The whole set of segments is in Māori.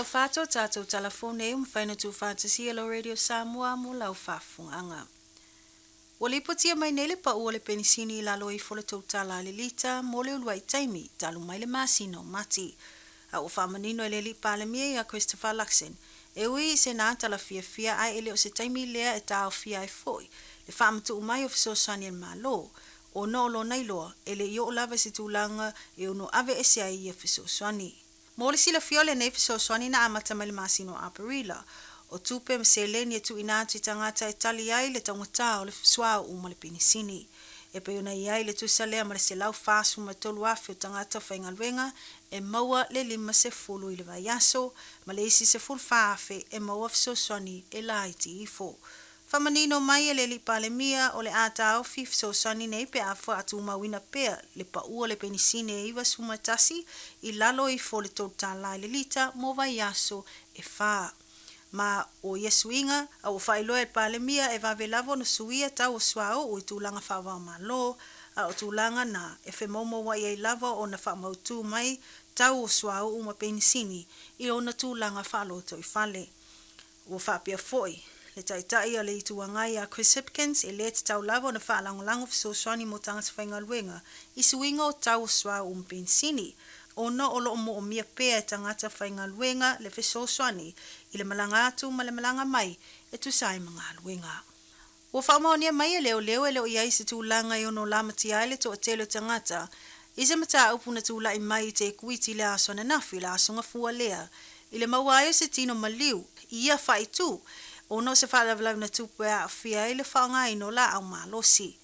Talofato tato telefone mfaina tu fantasy hello radio Samoa mo lau fafunga. Wali potia mai nele pa uole penisini la loi fole totala lilita mole ulwai taimi talu mai le masino mati. A ufa manino ele li palemie ya Christopher Luxon. Ewi se na tala fia ai ele o se taimi lea e tau fia e foi. Le famatu umai ofiso sanien malo. O no lo nailoa ele yo lava se tulanga e ono ave ese ai e ofiso sani. Mole sila fiole ne fiso swani na amata mele masino aparila. O tupe mseleni e tu inati tangata Itali ai le tangata o le fiswa o male pinisini. E pe yona iai le tu salea male se lau fasu ma tolu afi o tangata whaingalwenga e maua le lima se fulu i le vaiaso, male isi se fulu faafe e maua fiso swani e la iti ifo. Famanino mai e le li palemia o le ata au fiso sani nei pe afo atu mawina pea le pa ua le penisine e iwa sumatasi i lalo i fo le totala le lita mo vaiaso e faa. Ma o yesuinga au whailo e palemia e vave lavo no suia tau o swao o i tūlanga whawa malo a o tūlanga na e fe momo wa i lavo o na wha mautu mai tau o swao o ma penisini i o na tūlanga whaloto i fale. O whapia foi. Le taitai a le ituangai a Chris Hipkins e le te tau lava na whaalangolango fiso swani mo tangata whaingaluenga i suinga o tau swa umpensini. O no olo mo o mia pea e tangata whaingaluenga le fiso swani i le malanga atu ma le malanga mai e tu sai mga aluenga. O whamaonia mai e leo e leo iai se tūlanga i ono lamati aile to o telo tangata i se mata upu na tūla i mai te kuiti le aso na nafi le aso nga fua lea i le mawai se tino maliu i ia whaitu ono se whaalawalau na tupu a fia i le whaonga ino la au malosi.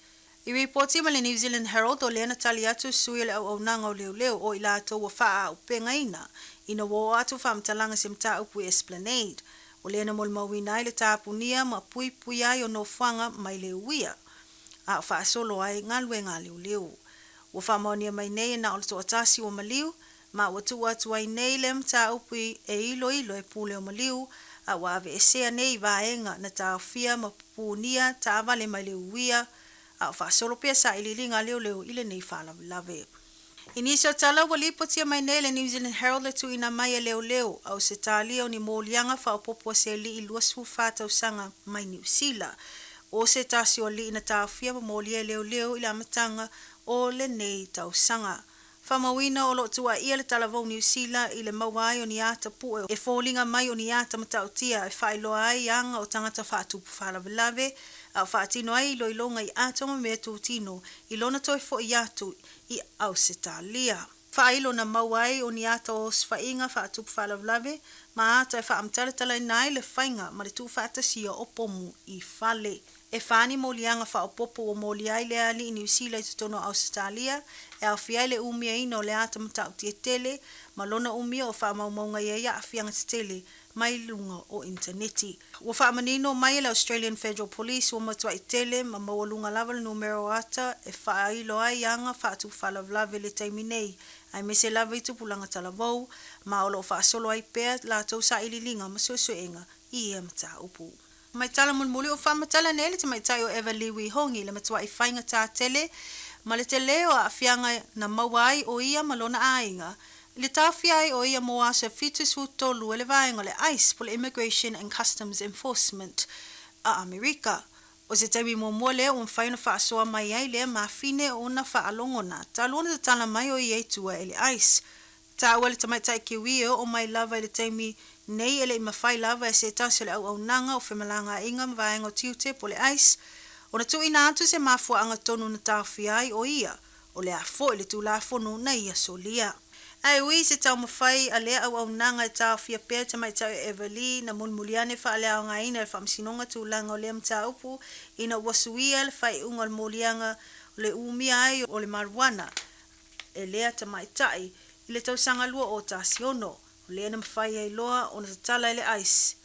I reporti ma le New Zealand Herald o lea na tali atu sui le au nanga o leo o ila ato wa wha au penga ina wo atu whamtalanga se mta upu Esplanade. O lea na molmawina i le tāpunia ma pui ai o no whanga mai le uia. A wha solo ai ngalwe ngā leo. O whamaonia mai nei na o le toa tasi o maliu ma watu atu ai nei le mta upu e ilo e pule o maliu a wave e sea nei vaenga na tawhia ma pupunia tawale mai le uia a whaasolo pia sa ililinga leo ile nei whalawilave. Iniso tala wali potia mai nei le New Zealand Herald le tu ina mai leo au se talio ni molianga whaopopua se li i luasu whatau sanga mai New Zealand. O se tasi o li ina tawhia ma molia leo ila matanga o le nei tau sanga. Whamawina o lo tua ia le talavou New Zealand i le mawai o ni ata pu e fōlinga mai o ni ata matautia e whailoa ai anga o tangata whaatupu whalawilave au whaatino ai loilonga i atonga mea tūtino i lona toi fo i atu i au setalia. Whailo na mawai o ni ata o swainga whaatupu whalawilave ma ata e whaamtalatala nai le whainga ma le tu whaatasia o pomu i whale. E whani molianga whaopopo o moliai le ali i New Zealand i tono Australia e au fiai le umia ino le ata matau tia tele ma lona umia o whaamaumaunga ia a fianga tele mai lunga o interneti. Ua whaamanino mai le Australian Federal Police o matua i tele ma mawalunga lava le numero ata e whaailo ai anga whaatu whalavlave le taiminei ai mese lava i tupulanga talavou ma o lo whaasolo ai pēr la tau sa ililinga ma suesuenga i ea mata upu. Mai tala mulmuli o whamatala nele te mai tai o Eva Liwi Hongi le matua i whainga tā tele ma le te leo a whianga na mawai o ia malona ainga. Le tawhiai o ia moa se fitus fu tolu ele vaenga le ICE po le Immigration and Customs Enforcement a Amerika. O se tewi mo leo un whaina whaasoa mai ai lea ma fine o na whaalongona. Ta luona te tala mai o ia tua ele ICE. Ta wale tamai tai kiwi o mai lava ele teimi nei ele mawhai lava e se tasi le au nanga o whemalanga inga mwaenga o tiute po le ICE. O na tu ina atu se mafua anga tonu na tawhiai o ia. O le afo ele tu la fonu na ia solia. Ai ui se tau mawhai a lea au nanga e tawhia pēr tamai tau e Everly na mulmuliane wha alea o ngaina le whamsinonga tu langa o le mta upu ina wasuia le whai unga le molianga o le umia ai o le marijuana. E lea tamai tai i le tau sanga lua o tasiono. O lea na mawhai ai loa o na tatala ele ICE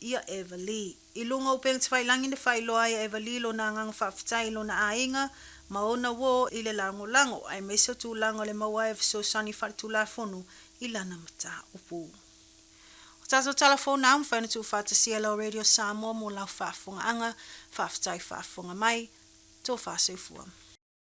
ia Everly. I lunga upeng te whai langi ne whai loa ia Everly lo na ngang whawhitai lo na ainga ma ona wo i le lango ai meso tu lango le mawai so sani whare tu la fonu i lana mata upu. O tato telefona am whaina tu whātasi alo radio Samoa mo lau whaafunga anga, whawhitai whaafunga mai, tō whāsei fuam.